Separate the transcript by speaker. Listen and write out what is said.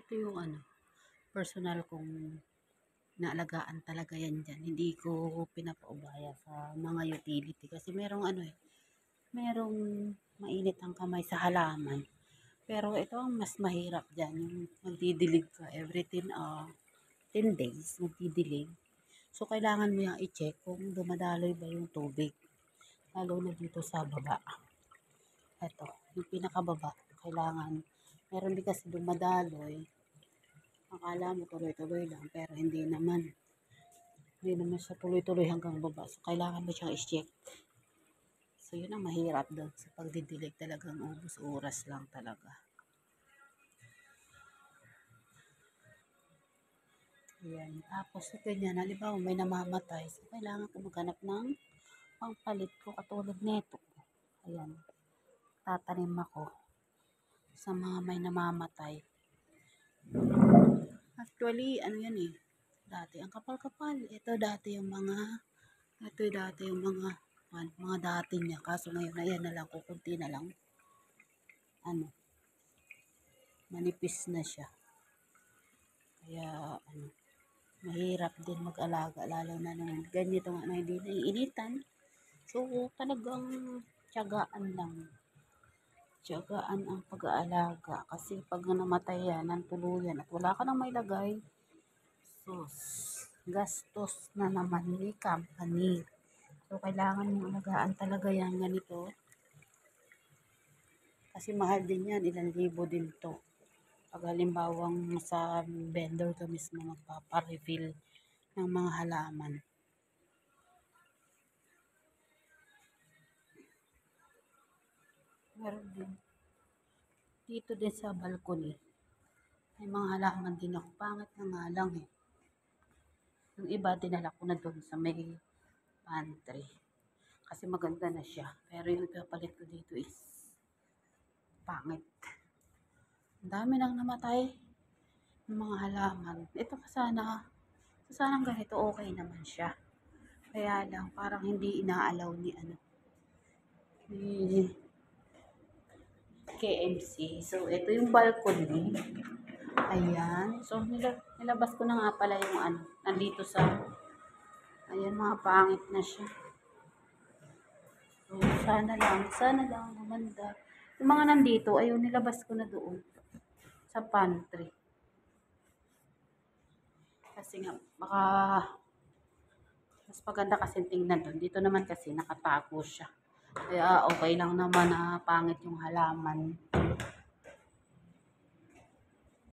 Speaker 1: ito yung personal kong naalagaan talaga yan dyan. Hindi ko pinapaubaya sa mga utility kasi merong merong mainit ang kamay sa halaman. Pero ito ang mas mahirap dyan, yung magdidilig ka every 10 days, magdidilig. So, kailangan mo yung i-check kung dumadaloy ba yung tubig. Lalo na dito sa baba. Ito, yung pinakababa, kailangan. Meron din kasi dumadaloy. Akala mo tuloy-tuloy lang, pero hindi naman. Hindi naman siya tuloy-tuloy hanggang baba. So, kailangan mo siyang i-check. So, yun ang mahirap doon sa pagdidilig. Talagang ubos oras lang talaga. Ayan. Tapos, so, ganyan. Halimbawa, may namamatay. So, kailangan ko maghanap ng pangpalit ko katulad nito. Ayan. Tatanim ako sa mga may namamatay. Actually, yan dati, ang kapal-kapal. Ito dati yung mga dati niya. Kaso ngayon, ayan na lang, kukunti na lang. Manipis na siya. Kaya, mahirap din mag-alaga, lalo na nung ganito nga na hindi naiinitan. So, talagang tiyagaan lang. Tiyagaan ang pag-aalaga. Kasi pag namatay yan, ng tuluyan at wala ka nang may lagay, sus, gastos na naman ni company. So, kailangan mong alagaan talaga yan ganito. Kasi mahal din yan, ilang libo din to. Pag halimbawang sa vendor ka mismo magpaparefill ng mga halaman. Meron din. Dito din sa balcony, may mga halaman din ako. Pangit na nga lang eh. Yung iba, dinala ko na doon sa may pantry. Kasi maganda na siya. Pero yung ipapalit ko dito is pangit. Ang dami nang namatay ng mga halaman. Ito sanang ganito okay naman siya. Kaya lang, parang hindi inaalaw ni KMC. So, ito yung balcony. Ayan. So, nilabas ko na nga pala yung nandito sa, ayan, mga pangit na siya. So, sana lang, gumanda. Yung mga nandito, ayun, nilabas ko na doon sa pantry. Kasi nga, baka mas maganda kasi tingnan doon. Dito naman kasi nakatago siya. Kaya okay lang naman na pangit yung halaman.